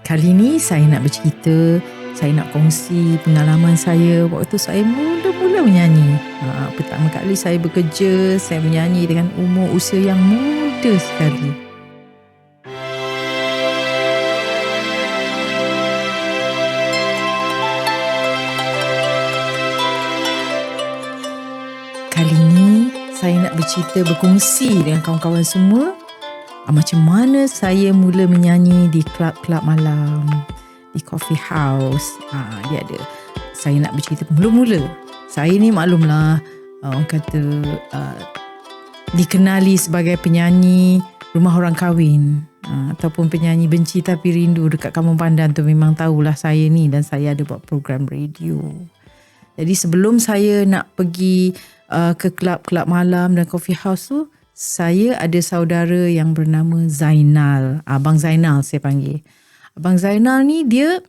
Kali ni saya nak bercerita, saya nak kongsi pengalaman saya waktu saya mula-mula menyanyi. Pertama kali saya bekerja, saya menyanyi dengan umur usia yang muda sekali. Kali ni saya nak berkongsi dengan kawan-kawan semua macam mana saya mula menyanyi di klub-klub malam, di coffee house. Dia ada. Saya nak bercerita mula-mula. Saya ni maklumlah, orang kata dikenali sebagai penyanyi rumah orang kahwin, ataupun penyanyi benci tapi rindu dekat Kampung Pandan tu. Memang tahulah saya ni, dan saya ada buat program radio. Jadi sebelum saya nak pergi ke klub-klub malam dan coffee house tu, saya ada saudara yang bernama Zainal. Abang Zainal saya panggil. Abang Zainal ni dia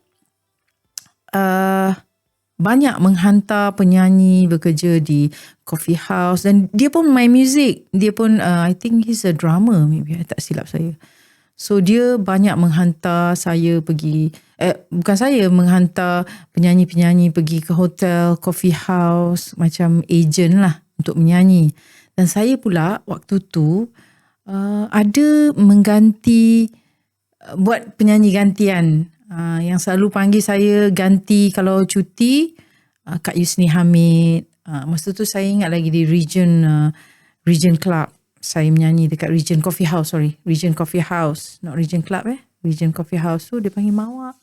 banyak menghantar penyanyi bekerja di coffee house, dan dia pun main muzik. Dia pun I think he's a drummer, maybe, tak silap saya. So dia banyak menghantar saya pergi, menghantar penyanyi-penyanyi pergi ke hotel, coffee house, macam agent lah untuk menyanyi. Dan saya pula waktu tu ada mengganti, buat penyanyi gantian. Yang selalu panggil saya ganti kalau cuti, Kak Yusni Hamid. Masa tu saya ingat lagi di Region Club. Saya menyanyi dekat Region Coffee House, Region Coffee House. Not Region Club Region Coffee House tu dia panggil Mawar.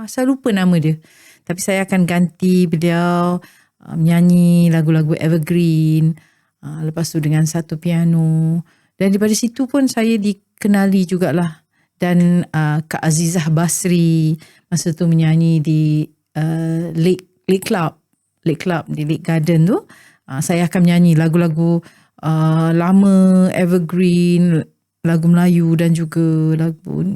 Saya lupa nama dia. Tapi saya akan ganti beliau menyanyi lagu-lagu evergreen. Lepas tu dengan satu piano. Dan daripada situ pun saya dikenali jugalah. Dan Kak Azizah Basri masa tu menyanyi di Lake Club di Lake Garden tu. Saya akan menyanyi lagu-lagu lama, evergreen, lagu Melayu dan juga lagu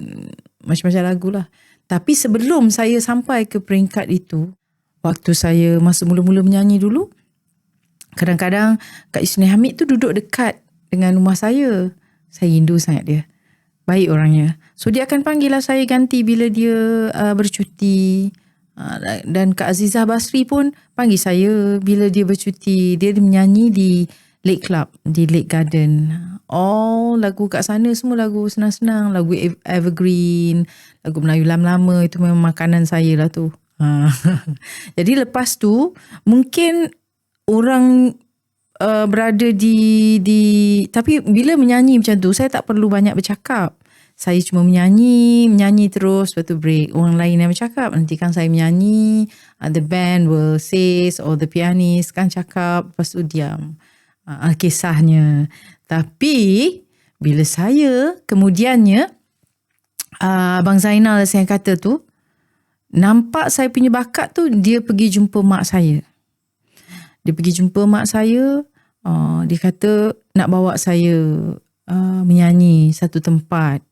macam-macam lagu lah. Tapi sebelum saya sampai ke peringkat itu, waktu saya masa mula-mula menyanyi dulu, kadang-kadang Kak Yusni Hamid tu duduk dekat dengan rumah saya. Saya rindu sangat dia. Baik orangnya. So dia akan panggil lah saya ganti bila dia bercuti. Dan Kak Azizah Basri pun panggil saya bila dia bercuti. Dia menyanyi di Lake Club, di Lake Garden. Lagu kat sana semua lagu senang-senang. Lagu evergreen, lagu Melayu lama-lama. Itu memang makanan saya lah tu. Jadi lepas tu mungkin orang berada di tapi bila menyanyi macam tu saya tak perlu banyak bercakap. Saya cuma menyanyi terus, lepas tu break. Orang lain yang bercakap, nanti kan saya menyanyi, the band will say, or the pianist kan cakap, lepas tu diam. Kisahnya. Tapi bila saya kemudiannya Abang Zainal saya kata tu nampak saya punya bakat tu, dia pergi jumpa mak saya. Dia pergi jumpa mak saya, dia kata nak bawa saya menyanyi satu tempat,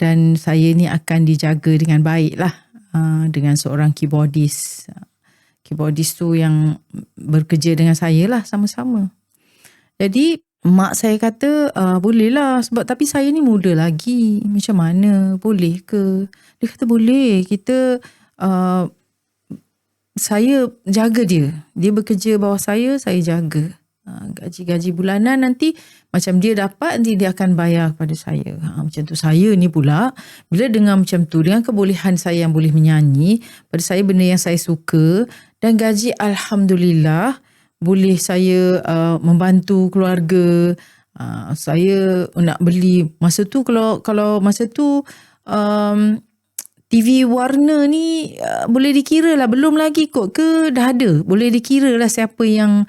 dan saya ni akan dijaga dengan baik lah dengan seorang keyboardist. Keyboardist tu yang bekerja dengan saya lah sama-sama. Jadi mak saya kata boleh lah, sebab tapi saya ni muda lagi, macam mana, boleh ke? Dia kata boleh, kita saya jaga dia. Dia bekerja bawah saya jaga. Gaji-gaji bulanan nanti macam dia dapat, nanti dia akan bayar kepada saya. Macam tu. Saya ni pula bila dengar macam tu, dengan kebolehan saya yang boleh menyanyi, pada saya benda yang saya suka, dan gaji alhamdulillah boleh saya membantu keluarga. Saya nak beli masa tu, kalau masa tu TV warna ni boleh dikira lah, belum lagi kot ke dah ada, boleh dikira lah siapa yang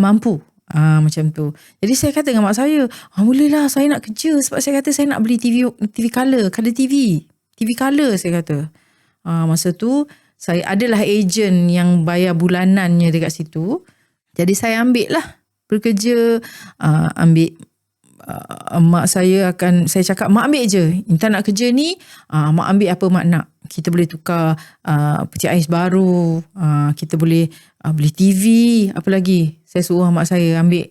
mampu. Macam tu. Jadi saya kata dengan mak saya, boleh lah saya nak kerja, sebab saya kata saya nak beli TV color TV color saya kata. Masa tu saya adalah ejen yang bayar bulanannya dekat situ. Jadi saya ambil lah bekerja, mak saya cakap, mak ambil je, Intan nak kerja ni, mak ambil apa mak nak. Kita boleh tukar peti ais baru, kita boleh beli TV, apa lagi. Saya suruh mak saya ambil.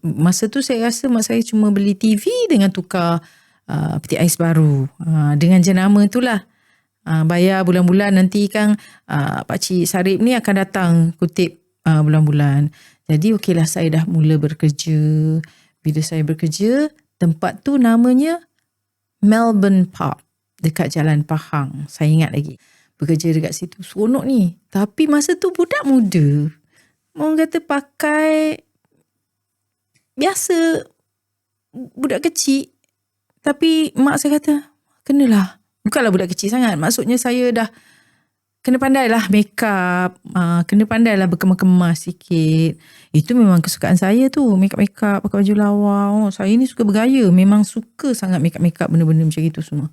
Masa tu saya rasa mak saya cuma beli TV dengan tukar peti ais baru, dengan jenama tu lah. bayar bulan-bulan, nanti kan Pakcik Sarip ni akan datang kutip bulan-bulan. Jadi okeylah, saya dah mula bekerja. Bila saya bekerja, tempat tu namanya Melbourne Park dekat Jalan Pahang. Saya ingat lagi. Bekerja dekat situ. Seronok ni. Tapi masa tu budak muda. Orang kata pakai biasa, budak kecil. Tapi mak saya kata, kenalah. Bukanlah budak kecil sangat. Maksudnya saya dah kena pandai lah make up. Kena pandai lah berkemas-kemas sikit. Itu memang kesukaan saya tu. Make up, pakai baju lawa. Saya ni suka bergaya. Memang suka sangat make up benda-benda macam itu semua.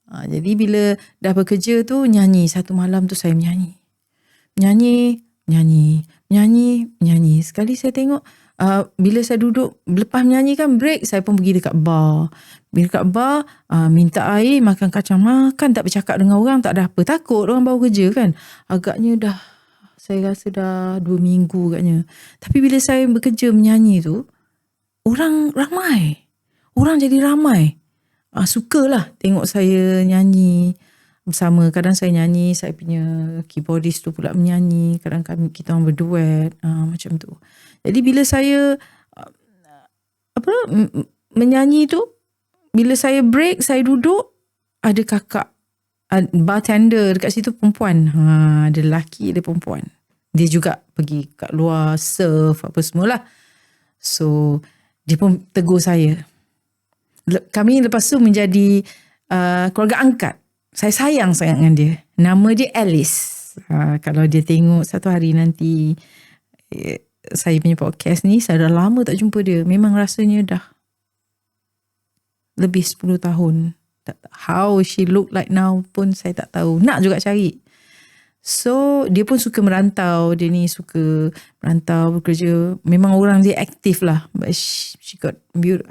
Jadi bila dah bekerja tu, nyanyi. Satu malam tu saya menyanyi. Menyanyi. Sekali saya tengok, bila saya duduk, lepas menyanyi kan break, saya pun pergi dekat bar. Bila dekat bar, minta air, makan kacang, makan, tak bercakap dengan orang, tak ada apa. Takut orang baru kerja kan. Agaknya dah, saya rasa dah 2 minggu agaknya. Tapi bila saya bekerja menyanyi tu, orang ramai. Orang jadi ramai. Sukalah tengok saya nyanyi bersama. Kadang saya nyanyi, saya punya keyboardist tu pula menyanyi. Kadang kita orang berduet, macam tu. Jadi bila saya menyanyi tu, bila saya break, saya duduk, ada kakak bartender dekat situ, perempuan. Ada lelaki, ada perempuan. Dia juga pergi kat luar surf apa semualah. So dia pun tegur saya. Kami lepas tu menjadi keluarga angkat. Saya sayang sangat dengan dia. Nama dia Alice. Kalau dia tengok satu hari nanti saya punya podcast ni, saya dah lama tak jumpa dia. Memang rasanya dah lebih 10 tahun. How she look like now pun saya tak tahu. Nak juga cari. So dia pun suka merantau. Dia ni suka merantau, bekerja. Memang orang dia aktif lah. But she got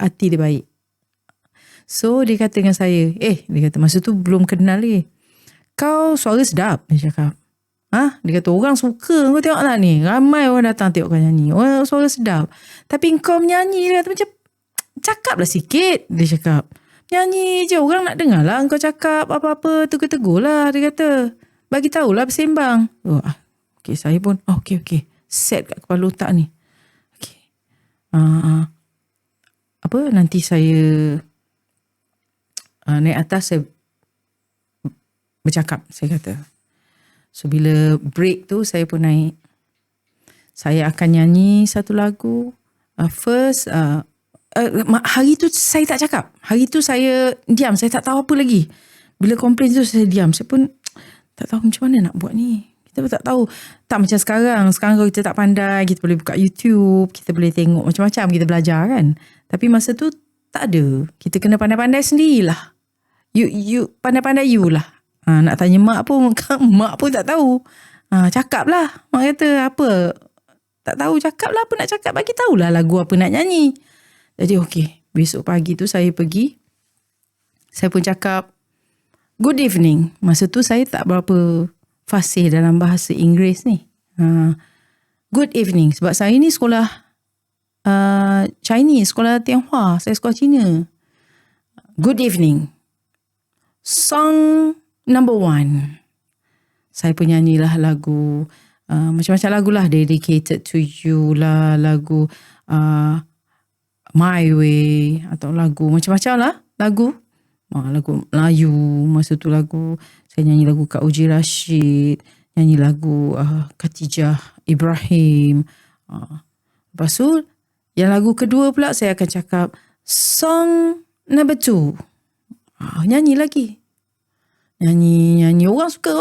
hati dia baik. So dia kata dengan saya, dia kata masa tu belum kenal lagi. Kau suara sedap, dia cakap. Dia kata orang suka kau tengok lah ni. Ramai orang datang tengok kau nyanyi. Orang suara sedap. Tapi kau menyanyi, dia kata macam cakap lah sikit, dia cakap. Nyanyi je, orang nak dengar lah kau cakap apa-apa, tegur-tegur lah, dia kata. Bagi tahulah bersembang. Okay, saya pun, okay. Set kat kepala otak ni. Okay. Nanti saya naik atas, saya bercakap, saya kata. So bila break tu, saya pun naik. Saya akan nyanyi satu lagu. First, hari tu saya tak cakap. Hari tu saya diam, saya tak tahu apa lagi. Bila komplain tu saya diam. Saya pun tak tahu macam mana nak buat ni. Kita pun tak tahu. Tak macam sekarang. Sekarang kalau kita tak pandai, kita boleh buka YouTube, kita boleh tengok macam-macam, kita belajar kan. Tapi masa tu tak ada. Kita kena pandai-pandai sendirilah. You pandai-pandai you lah. Nak tanya mak pun, mak pun tak tahu. Cakap lah. Mak kata apa? Tak tahu, cakap lah apa nak cakap. Bagi tahulah lagu apa nak nyanyi. Jadi okey, besok pagi tu saya pergi. Saya pun cakap, good evening. Masa tu saya tak berapa fasih dalam bahasa Inggeris ni. Good evening. Sebab saya ni sekolah Chinese, sekolah Tianghua. Saya sekolah Cina. Good evening. Song number 1. Saya pun nyanyilah lagu, macam-macam lagu lah. Dedicated to You lah, lagu My Way, atau lagu macam-macam lah. Lagu Melayu. Masa tu lagu, saya nyanyi lagu Kak Uji Rashid, nyanyi lagu Khatijah Ibrahim. Lepas tu yang lagu kedua pula, saya akan cakap song number 2. Nyanyi lagi. Nyanyi. Orang suka.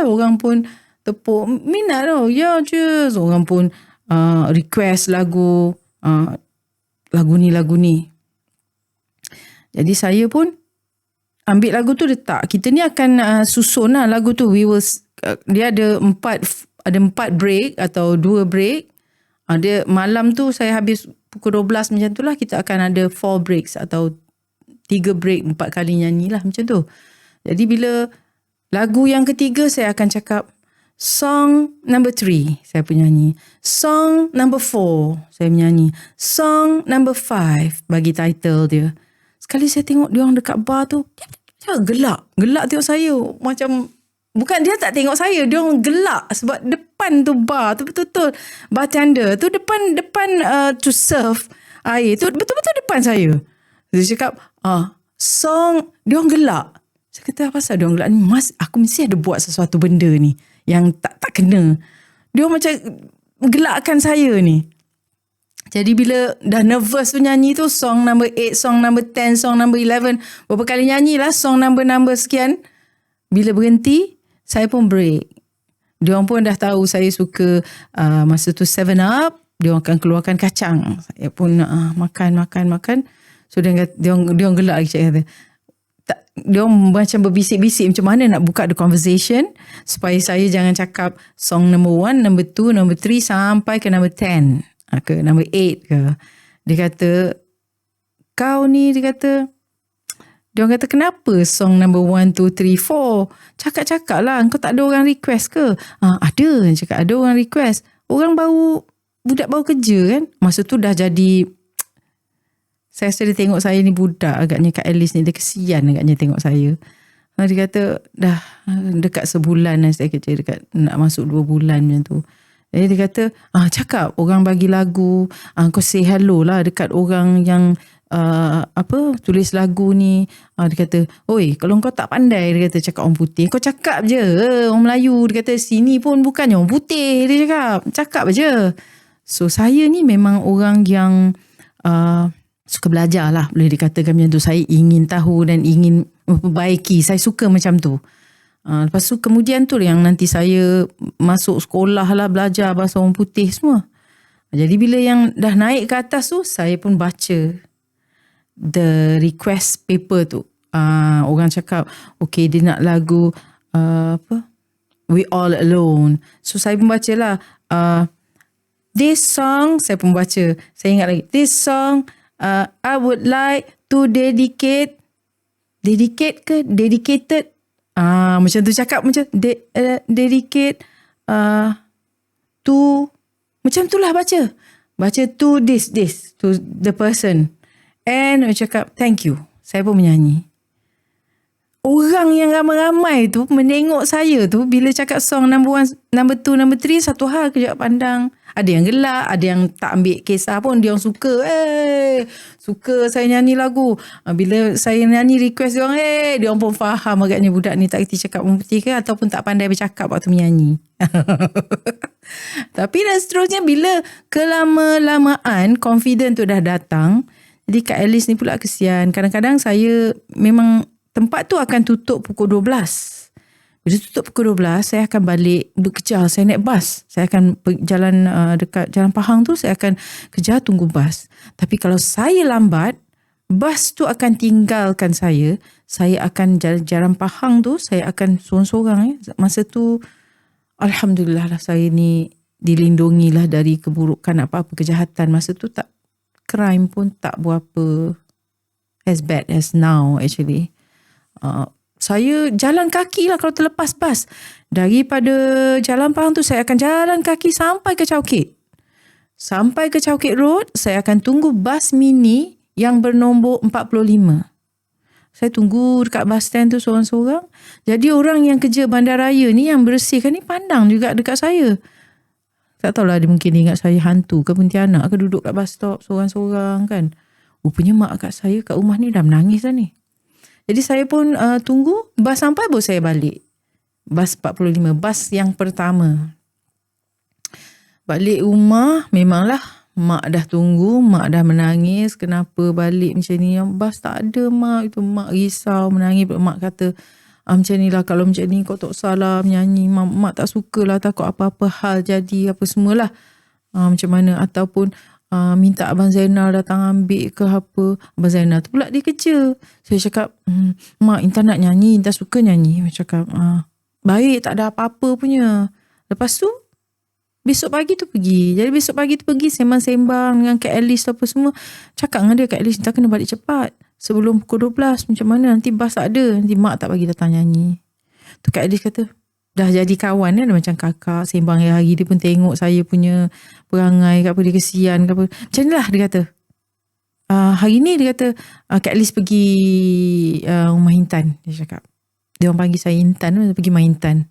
Orang pun tepuk. Minat tau. Ya je. Orang pun request lagu. Lagu ni. Jadi saya pun ambil lagu tu letak. Kita ni akan susun lah lagu tu. Dia ada 4 break atau 2 break. Dia malam tu saya habis pukul 12 macam tu lah. Kita akan ada 4 breaks atau 3 break, 4 kali nyanyi lah macam tu. Jadi bila lagu yang ketiga, saya akan cakap song number 3, saya pun nyanyi. Song number 4, saya menyanyi. Song number 5, bagi title dia. Sekali saya tengok dia orang dekat bar tu, gelak. Gelak tengok saya. Macam, bukan dia tak tengok saya. Dia orang gelak. Sebab depan tu bar tu betul-betul. Bartender tu depan to serve air tu betul-betul depan saya. Dia cakap, song, dia orang gelak. Saya kata, apa pasal dia orang gelak ni? Mas, aku mesti ada buat sesuatu benda ni yang tak kena. Dia orang macam gelakkan saya ni. Jadi bila dah nervous tu nyanyi tu, song number 8, song number 10, song number 11, berapa kali nyanyi lah song number sekian. Bila berhenti, saya pun break. Diorang pun dah tahu saya suka masa tu 7 Up, diorang akan keluarkan kacang. Saya pun makan. So diorang gelak lagi, cik kata. Diorang macam berbisik-bisik macam mana nak buka the conversation supaya saya jangan cakap song number 1, number 2, number 3 sampai ke number 10. Ke number 8 ke. Dia kata, kau ni, dia orang kata, kenapa song number 1, 2, 3, 4? Cakap-cakap lah, kau tak ada orang request ke? Ada, cakap ada orang request. Orang budak baru kerja kan. Masa tu dah jadi, saya rasa dia tengok saya ni budak agaknya, Kak Alice ni, dia kesian agaknya tengok saya. Dia kata, dah dekat sebulan dah saya kerja, dekat nak masuk 2 bulan macam tu. Dia kata, cakap orang bagi lagu, kau say hello lah dekat orang yang tulis lagu ni. Dia kata, oi, kalau kau tak pandai, dia kata, cakap orang putih, kau cakap je orang Melayu. Dia kata, sini pun bukannya orang putih, dia cakap je. So saya ni memang orang yang suka belajar lah, boleh dikatakan macam tu. Saya ingin tahu dan ingin memperbaiki, saya suka macam tu. Lepas tu kemudian tu yang nanti saya masuk sekolah lah, belajar bahasa orang putih semua. Jadi bila yang dah naik ke atas tu, saya pun baca the request paper tu. Orang cakap, okay, dia nak lagu We All Alone. So saya pun baca lah, this song, saya pun baca. Saya ingat lagi, this song I would like to dedicated macam tu cakap, macam dedicate to, macam tu lah baca to this to the person, and cakap thank you. Saya pun menyanyi. Orang yang ramai-ramai tu menengok saya tu bila cakap song number 1, number 2, number 3, satu hal kejap pandang. Ada yang gelak, ada yang tak ambil kisah pun, dia orang suka. Suka saya nyanyi lagu. Bila saya nyanyi request dia orang, dia orang pun faham agaknya budak ni tak kerti cakap orang putih ke ataupun tak pandai bercakap waktu menyanyi. Tapi dan seterusnya bila kelama-lamaan confident tu dah datang, jadi Kak Alice ni pula kesian. Kadang-kadang saya memang tempat tu akan tutup pukul 12. Bila tutup pukul 12, saya akan balik bekerja. Saya naik bas. Saya akan jalan dekat Jalan Pahang tu, saya akan kejar tunggu bas. Tapi kalau saya lambat, bas tu akan tinggalkan saya. Saya akan Jalan Pahang tu, saya akan sorang-sorang. Masa tu, alhamdulillah lah, saya ni dilindungi lah dari keburukan apa-apa kejahatan. Masa tu tak, crime pun tak berapa as bad as now actually. Saya jalan kaki lah kalau terlepas bas. Daripada Jalan Pahang tu saya akan jalan kaki sampai ke Chowkit. Sampai ke Chowkit Road, saya akan tunggu bas mini yang bernombor 45. Saya tunggu dekat bas stand tu seorang-seorang. Jadi orang yang kerja bandaraya ni, yang bersihkan ni, pandang juga dekat saya. Tak tahulah, dia mungkin ingat saya hantu ke Pontianak ke, duduk kat bus stop seorang-seorang kan. Rupanya mak kat saya kat rumah ni dah menangis dah ni. Jadi saya pun tunggu bas sampai baru saya balik. Bas 45, bas yang pertama. Balik rumah, memanglah mak dah tunggu, mak dah menangis. Kenapa balik macam ni? Bas tak ada mak. Itu mak risau, menangis. Mak kata, macam ni lah, kalau macam ni kau tak salah menyanyi. Mak tak suka lah, takut apa-apa hal jadi, apa semualah. Macam mana, ataupun minta Abang Zainal datang ambil ke apa. Abang Zainal tu pula dia kerja. Saya cakap, mak, Intan nak nyanyi, Intan suka nyanyi. Saya cakap, baik, tak ada apa-apa punya. Lepas tu besok pagi tu pergi. Jadi besok pagi tu pergi sembang-sembang dengan Kak Alice apa semua. Cakap dengan dia, Kak Alice, Intan kena balik cepat sebelum pukul 12. Macam mana, nanti bas tak ada, nanti mak tak bagi datang nyanyi. Tu Kak Alice kata, dah jadi kawan kan, macam kakak, sembang hari-hari. Dia pun tengok saya punya perangai ke apa, dia kesian ke apa. Macam ni lah dia kata. hari ni dia kata Kak Alice pergi rumah Intan. Dia cakap, dia orang panggil saya Intan, pergi rumah Intan.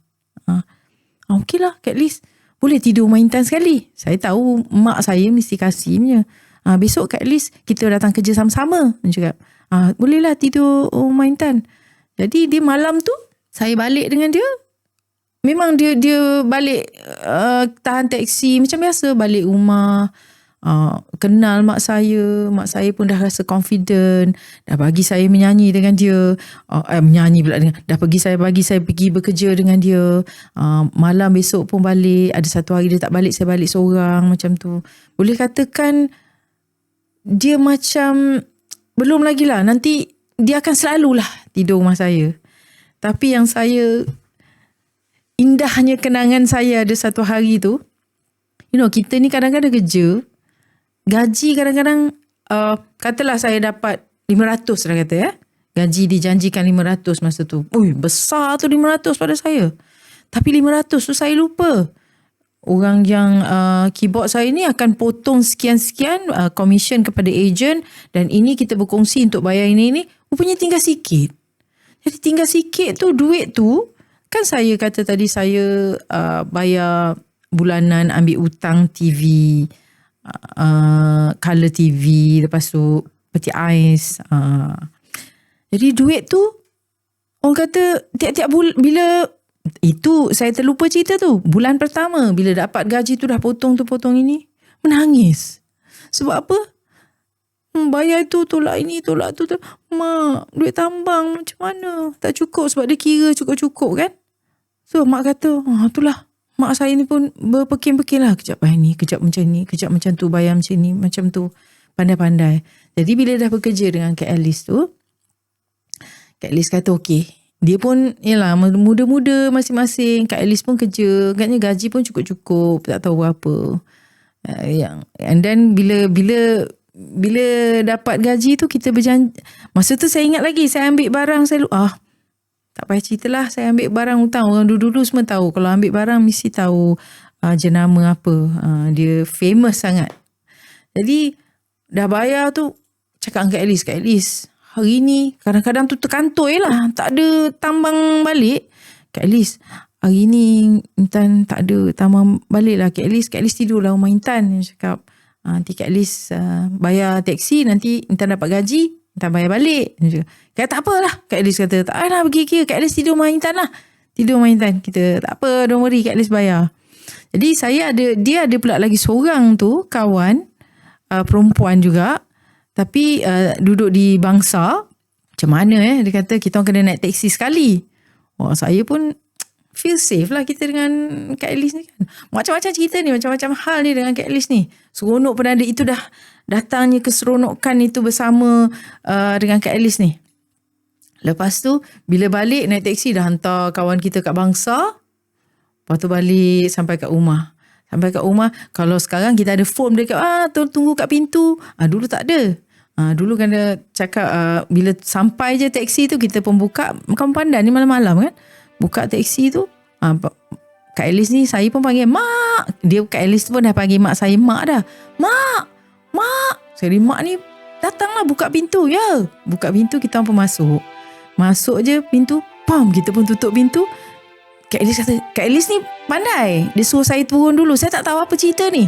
Okey lah Kak Alice, boleh tidur rumah Intan sekali. Saya tahu mak saya mesti kasih punya. Besok Kak Alice kita datang kerja sama-sama. Dia cakap, boleh lah tidur rumah Intan. Jadi dia malam tu saya balik dengan dia. Memang dia balik tahan teksi macam biasa, balik rumah. Kenal mak saya pun dah rasa confident, dah bagi saya menyanyi dengan dia, menyanyi pula dengan, dah bagi saya pergi bekerja dengan dia. Malam besok pun balik, ada satu hari dia tak balik, saya balik seorang macam tu. Boleh katakan dia macam, belum lagi lah, nanti dia akan selalulah tidur rumah saya. Tapi yang saya, indahnya kenangan saya ada satu hari tu, kita ni kadang-kadang kerja, gaji kadang-kadang, katalah saya dapat 500 lah kata ya. Gaji dijanjikan 500 masa tu. Besar tu 500 pada saya. Tapi 500 tu saya lupa. Orang yang keyboard saya ni akan potong sekian-sekian commission kepada agent, dan ini kita berkongsi untuk bayar ini. Rupanya tinggal sikit. Jadi tinggal sikit tu, duit tu, kan saya kata tadi saya bayar bulanan, ambil hutang TV, Color TV, lepas tu peti ais. Jadi duit tu, orang kata tiap-tiap bulan, bila itu saya terlupa cerita tu, bulan pertama bila dapat gaji tu dah potong ini, menangis. Sebab apa? Bayar tu, tolak ini, tolak tu. Mak, duit tambang macam mana? Tak cukup, sebab dia kira cukup-cukup kan. So mak kata, itulah, mak saya ni pun berpekin-pekin lah. Kejap bayar ni, kejap macam ni, kejap macam tu, bayar macam ni, macam tu. Pandai-pandai. Jadi bila dah bekerja dengan Kak Alice tu, Kak Alice kata okey. Dia pun, yalah, muda-muda masing-masing. Kak Alice pun kerja, agaknya gaji pun cukup-cukup, tak tahu apa. And then bila dapat gaji tu, kita berjanji. Masa tu saya ingat lagi, saya ambil barang, saya tak payah cerita lah, saya ambil barang hutang. Orang dulu-dulu semua tahu, kalau ambil barang mesti tahu jenama apa. Dia famous sangat. Jadi dah bayar tu, cakap dengan Kak Alice, hari ni kadang-kadang tu terkantoi lah, tak ada tambang balik. Kak Alice, hari ni Intan tak ada tambang balik lah. Kak Alice tidur lah rumah Intan. Dia cakap, nanti Kak Alice bayar teksi, nanti Intan dapat gaji, Intan bayar balik. Kata tak apalah. Kak Alice kata, tak payah pergi kira, Kak Alice tidur rumah Intan lah. Tidur rumah Intan. Kita tak apa, don't worry, Kak Alice bayar. Jadi dia ada pula lagi seorang tu, kawan, perempuan juga, tapi duduk di Bangsa. Macam mana dia kata, kita orang kena naik teksi sekali. Saya pun feel safe lah kita dengan Kak Alice ni kan. Macam-macam cerita ni, macam-macam hal ni dengan Kak Alice ni. Seronok pun ada, itu dah datangnya keseronokan itu bersama dengan Kak Alice ni. Lepas tu bila balik naik teksi, dah hantar kawan kita kat Bangsa. Lepas tu balik sampai kat rumah. Kalau sekarang kita ada form dekat, tunggu kat pintu. Dulu tak ada. Dulu kan dia cakap bila sampai je teksi tu, kita pun buka, makan pandan ni malam-malam kan. Buka teksi tu, Kak Alice ni saya pun panggil mak. Kak Alice pun dah panggil mak saya mak dah. Mak. Jadi mak ni datanglah buka pintu. Ya, buka pintu, kita pun masuk. Masuk je pintu, kita pun tutup pintu. Kak Alice kata, Kak Alice ni pandai. Dia suruh saya turun dulu. Saya tak tahu apa cerita ni.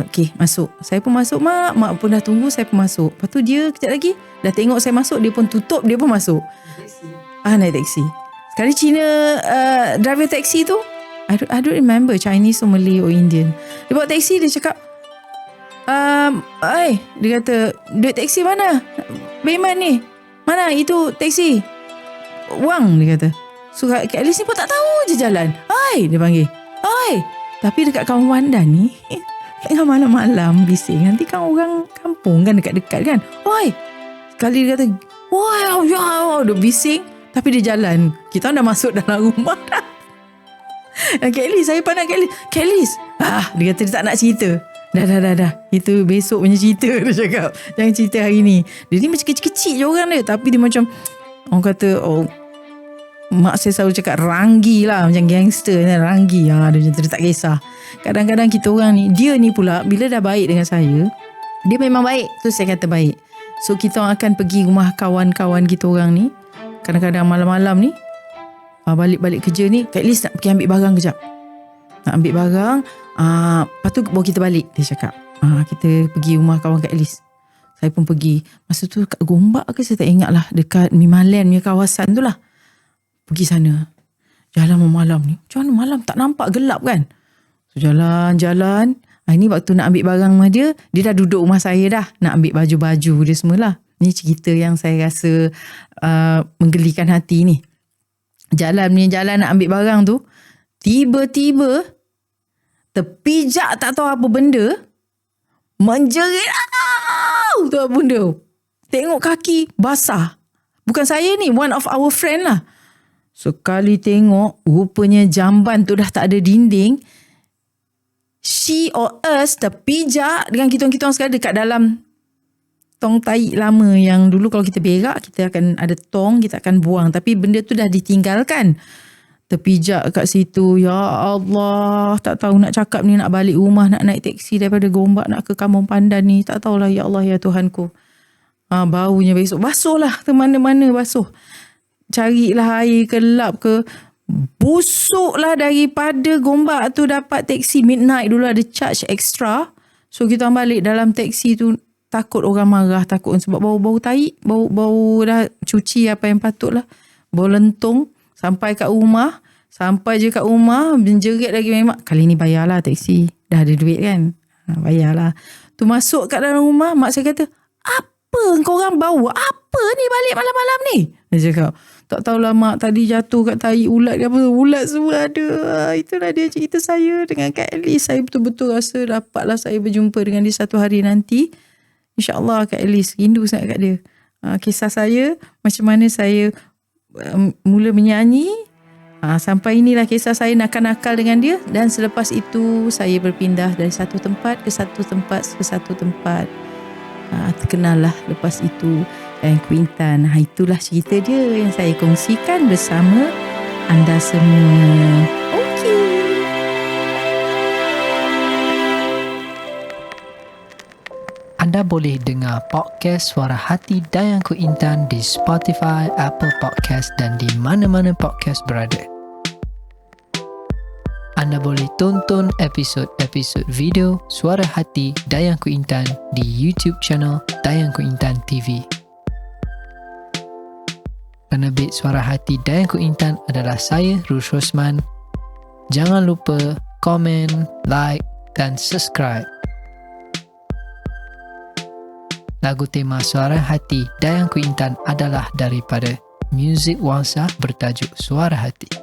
Okey, masuk. Saya pun masuk, mak. Mak pun dah tunggu, saya pun masuk. Lepas tu dia kejap lagi dah tengok saya masuk, dia pun tutup, dia pun masuk. Naik teksi. Sekali Cina driver taxi tu, I don't remember Chinese or Malay or Indian. Dia bawa taxi, dia cakap, dia kata, duit taxi mana? Payment ni. Mana itu taxi? Wang, dia kata. So Kak Alice ni pun tak tahu je jalan. Dia panggil. Tapi dekat kawan Wandan ni, tengah malam-malam bising. Nanti kan orang kampung kan dekat-dekat kan. Sekali dia kata, dia bising. Tapi dia jalan. Kita dah masuk dalam rumah dah. Kak Alice, saya pandang Kak Alice. Dia kata dia tak nak cerita. Dah. Itu besok punya cerita, dia cakap. Jangan cerita hari ni. Dia ni macam kecil-kecil je orang dia. Tapi dia macam, orang kata, mak saya selalu cakap ranggi lah. Macam gangster ni, ranggi. Dia macam tu, dia tak kisah. Kadang-kadang kita orang ni, dia ni pula, bila dah baik dengan saya, Dia memang baik. Tu saya kata baik. So kita orang akan pergi rumah kawan-kawan kita orang ni. Kadang-kadang malam-malam ni, balik-balik kerja ni, Kak Elis nak pergi ambil barang kejap. Nak ambil barang, lepas tu baru kita balik. Dia cakap, kita pergi rumah kawan Kak Elis. Saya pun pergi. Masa tu kat Gombak ke saya tak ingat lah. Dekat Mimalen punya kawasan tu lah. Pergi sana. Jalan malam ni. Macam mana malam tak nampak, gelap kan. So jalan-jalan. Ini waktu nak ambil barang sama dia, dia dah duduk rumah saya dah. Nak ambil baju-baju dia semualah. Ni cerita yang saya rasa menggelikan hati ni. Jalan nak ambil barang tu. Tiba-tiba terpijak tak tahu apa benda. Menjerit. Tu apa benda. Tengok kaki basah. Bukan saya ni, one of our friend lah. Sekali tengok, rupanya jamban tu dah tak ada dinding. She or us terpijak dengan kita-kita sekali dekat dalam tong tai lama yang dulu kalau kita berak, kita akan ada tong, kita akan buang. Tapi benda tu dah ditinggalkan. Terpijak kat situ. Ya Allah, tak tahu nak cakap ni, nak balik rumah, nak naik teksi daripada Gombak nak ke Kampung Pandan ni. Tak tahulah, ya Allah, ya Tuhanku. Baunya besok. Basuh lah, ke mana-mana basuh. Carilah air ke lap ke. Busuk lah daripada Gombak tu dapat teksi midnight dulu ada charge extra. So kita balik dalam teksi tu takut orang marah, takut sebab bau-bau tai, bau dah cuci apa yang patut lah. Bau lentung. Sampai kat rumah, menjerit lagi mak. Kali ni bayarlah teksi. Dah ada duit kan. Bayarlah. Tu masuk kat dalam rumah, mak saya kata, apa kau orang bau? Apa ni balik malam-malam ni? Dia cakap, tak tahulah mak, tadi jatuh kat tai ulat ke apa. Ulat semua ada. Itulah dia cerita saya dengan Kak Elis. Saya betul-betul rasa dapatlah saya berjumpa dengan dia satu hari nanti. InsyaAllah Kak Elis, rindu sangat kat dia. Kisah saya, macam mana saya mula menyanyi. Sampai inilah kisah saya nakal-nakal dengan dia. Dan selepas itu saya berpindah dari satu tempat ke satu tempat. Terkenal lah lepas itu Dayang Kuintan. Itulah cerita dia yang saya kongsikan bersama anda semua. Okey. Anda boleh dengar podcast Suara Hati Dayang Kuintan di Spotify, Apple Podcast dan di mana-mana podcast berada. Anda boleh tonton episod-episod video Suara Hati Dayang Kuintan di YouTube channel Dayang Kuintan TV. Penerbit Suara Hati Dayang Kuintan adalah saya, Rush Rosman. Jangan lupa komen, like dan subscribe. Lagu tema Suara Hati Dayang Kuintan adalah daripada Music Wangsa bertajuk Suara Hati.